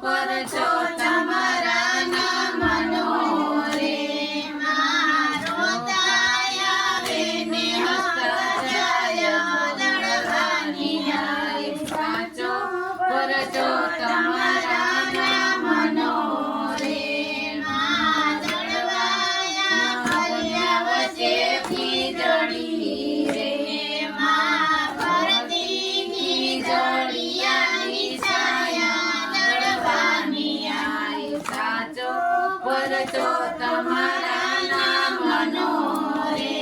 પરચો તમારા નામનો રે મારો દયાવે ને હસ્ત જાય દળવાની આય સાચો પરચો તમારા નામનો રે માં દળવાયા ભર્યા વચ્ચે ખીજડી રે માં ભરતી ખીજડિયાની છાયા દળવાની આય સાચો પરચો તમારા નામનો રે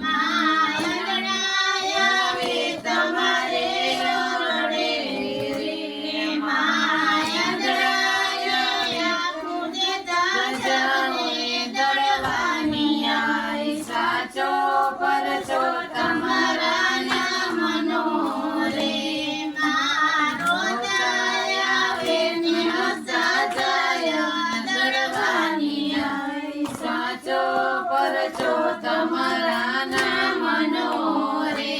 માં અંગણાયા વે તમારે ઓરડે રે માં અંગણાયા ખુદે જાજે દળવાની આય સાચો પરચો તમારા નામનો રે મારો દયાવે ને હસા જાય દળવાની આય સાચો પરચો તમારા નામનો રે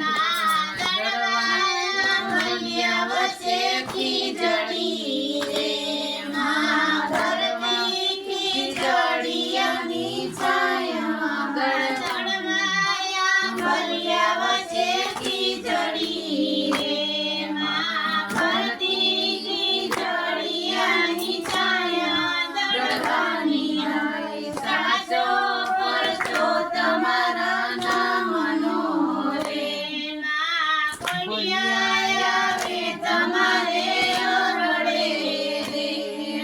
માં દળવાયા ભર્યા વચ્ચે ખીજડી રે માં ભરતી ખીજડિયાની છાયા દળવાયા ભર્યા વચ્ચે ખીજડી રે માં ભરતી ખીજડિયાની છાયા દળવાની આય સાચો પરચો તમારા નામનો રે માં કોડિયાયા વે તમારે ઓરડે રે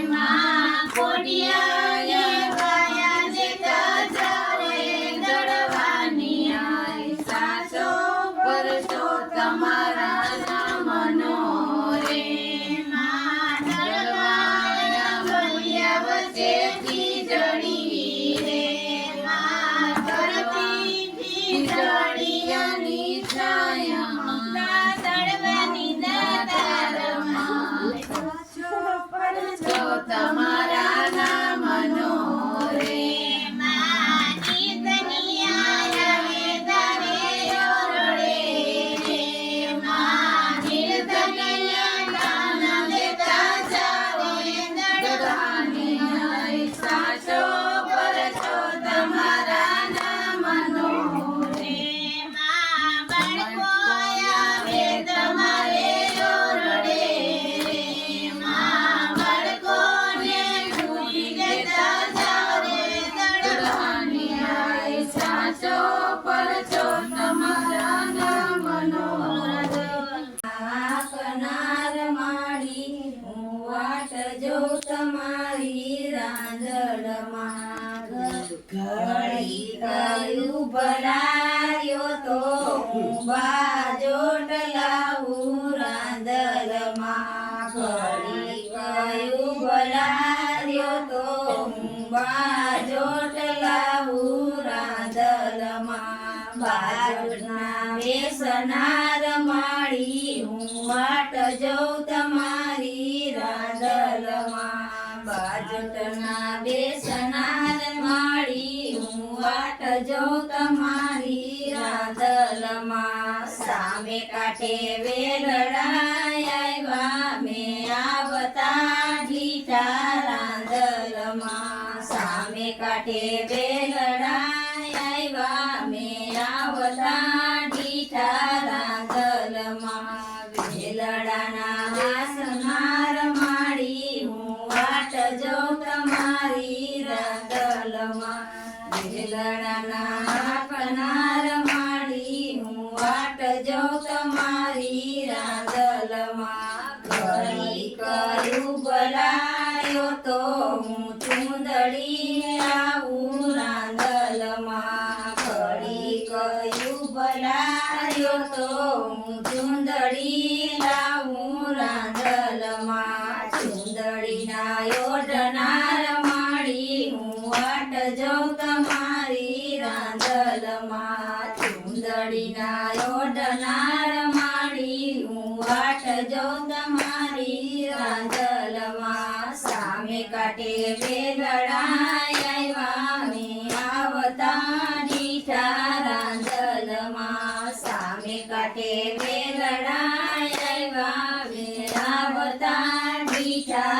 માં કોડિયાયા ગાયા દેતા જાવે દળવાની આય સાચો પરચો તમારા નામનો રે માં દળવાયા ભર્યા વચ્ચે ખીજડી રે માં ભરતી ખીજડિયાની છાયા દળવાની દાતારમાં પરચો તમારા નામનો રે માં કીર્તનિયા વે તારે ઓરડે રે માં કીર્તનિયા ગાન દેતા જાવે દળવાની આય સાચો પરચો તમારા નામનો રે માં બાળકો આવે તમારે ઓરડે રે માં બાળકોને ભૂલી દેતા જાવે દળવાની આય સાચો પરચો તમારા નામનો કનાર માડી હું વાટ જો તમારી રાંદડમાં ઘડી કયું ભલાયો તો હું બાજોટ લાવું રાંદલમાં ઘડી કયું ભલાયો તો હું બાજોટ લાવું રાંદલમાં બાજોટના બેસનાર માડી હું વાટ જઉં તમારી રાંદલમાં બાજોટના બેસનાર માડી હું વાટ જઉં તમારી રાંદલમાં સામે કાંઠે વેલડાય આવ્યા મેં આવતા ઢીઠા રાંદલમાં સામે કાંઠે વેલડાય આવ્યા મેં આવતા ઢીઠા રાંદલમાં વેલડાના વાસનાર માડી હું વાટ જઉં તમારી રાંદલમાં વેલડાના આપનાર માડી હું વાટ જઉં તમારી રાંદલમાં ઘડી કયું ભલાયો તો હું ચૂંદડી આવું રાંદલમાં ઘડી કયું ભલાયો તો હું ચૂંદડી લાવું રાંદલમાં ચૂંદડીના યોડનાર માડી હું વાટ જઉં તમારી રાંદલમાં ચૂંદડીના યોડનાર માડી હું વાટ જઉં તમારી રાંદલમાં સામે કાંઠે વેલડાય આવ્યા મેં આવતા ઢીઠા રાંદલમાં સામે કાંઠે વેલડાય આવ્યા મેં આવતા ઢીઠા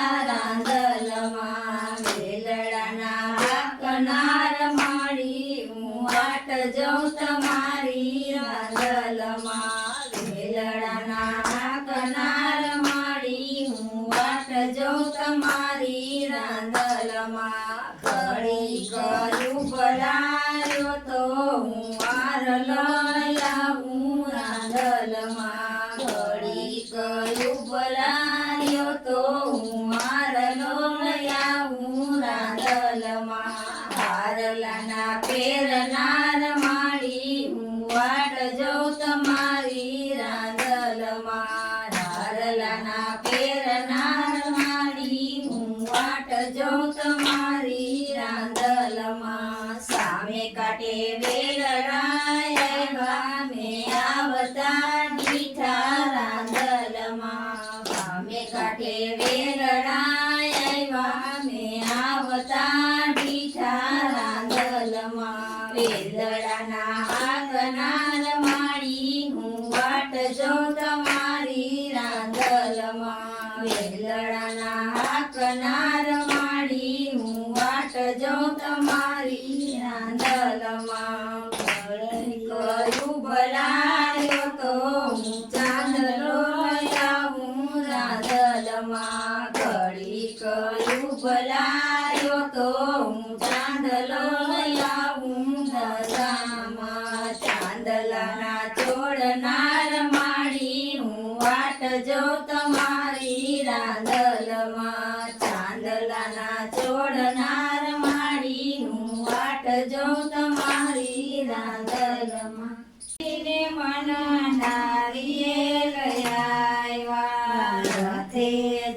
રાંદલમાં વેલડાના કનાર માડી હું વાટ જોઉં તમારી રાંદલમાં ઘડી કર્યું બલાયો તો હું વાર લઈ આવું રાંદલમાં ઘડી કર્યું બલાયો તો હું વાર લઈ આવું રાંદલમાં હારલાના પેરનાર માડી હું વાટ જોઉં તમારી રાંદલમાં હારલાના પેરનાર માડી હું વાટ જોઉં તમારી રાંદલમાં સામે કાંઠે વેલડાય ગામે આવતા મીઠા રાંદલમાં સામે કાંઠે વેલડાય ગામે આવતા મીઠા રાંદલમાં વેલડાના આગનાર માડી હું વાટ જોઉં તમારી રાંદલમાં વેલડાના આગનાર માડી હું વાટ જોઉં તમારી રાંદલમાં ઘડી કર્યું ભલાયો તો હું ચાંદલો લઈ આવું રાંદલમાં ઘડી કર્યું ભલાયો તો હું ચાંદલો લઈ આવું દશામાં ચાંદલાના ચોડનાર માડી હું વાટ જોઉં તમારી રાંદલમાં ચાંદલાના ચોડનાર માડી હું વાટ જોઉં તમારી રાંદલમાં ને મના નારિયેલ આવ્યા રથે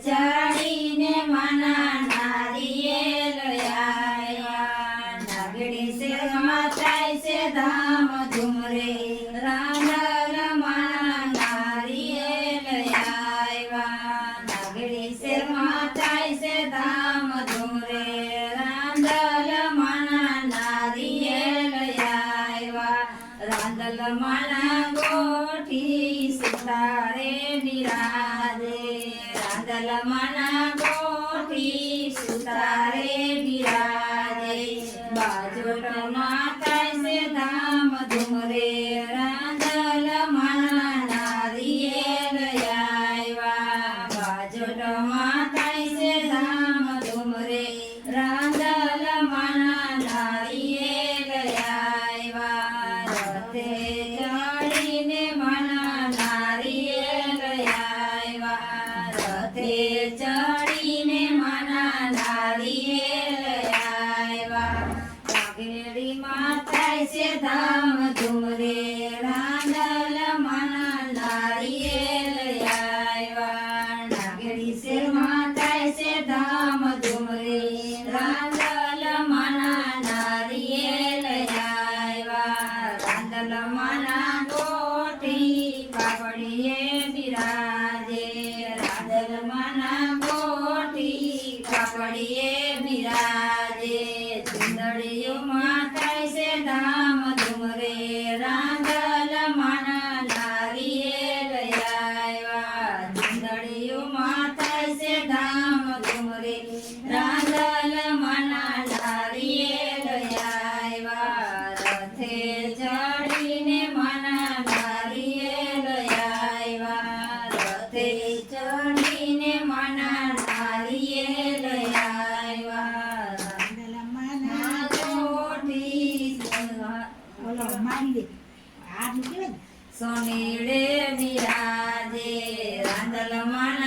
ચડીને મના નારિયેલ આવ્યા નાગડી શેરમાં થાય છે ધામ ધૂમરે રાંદલમાં નારિયેલ આવ્યા નાગડી શેરમાં થાય છે ધામ ધૂમરે રાંદલમાં નારિયેલ આવ્યા રાંદલમાં ગોઠી સુતારે બિરાજે રાંદલમાં ગોઠી સુતારે બિરાજે બાજોટમાં થાય છે ધામ ધૂમરે રાંદલમાં નારિયેલ આવ્યા બાજોટમાં થાય છે ધામ ધૂમરે રાંદલમાં નારિયેલ આવ્યા રથે ચડીને મના નારિયેલ આવ્યા રથે ચડીને મના નારિયેલ આવ્યા નાગેડીમાં થાય છે ધામ ધૂમરે રાંદલમાં નારિયેલ આવ્યા નાગેડી શેરમાં થાય છે ધામ ધૂમરે રાંદલમાં નારિયેલ આવ્યા રાંદલમાં ગોઠી કાપડીએ બિરાજે રાંદલમાં ગોઠી કાપડીએ બિરાજે ચુંદડીઓમાં થાય છે ધામ ધૂમરે રાંદલમાં નારિયેલ આવ્યા ચુંદડીઓમાં થાય છે ધામ ધૂમરે રાંદલમાં નારિયેલ આવ્યા રથે ચડીને મના નારિયેલ આવ્યા રથે ચડીને મના નારિયેલ આવ્યા રાંદલમાં ગોઠી સોનીડે બિરાજે રાંદલમાં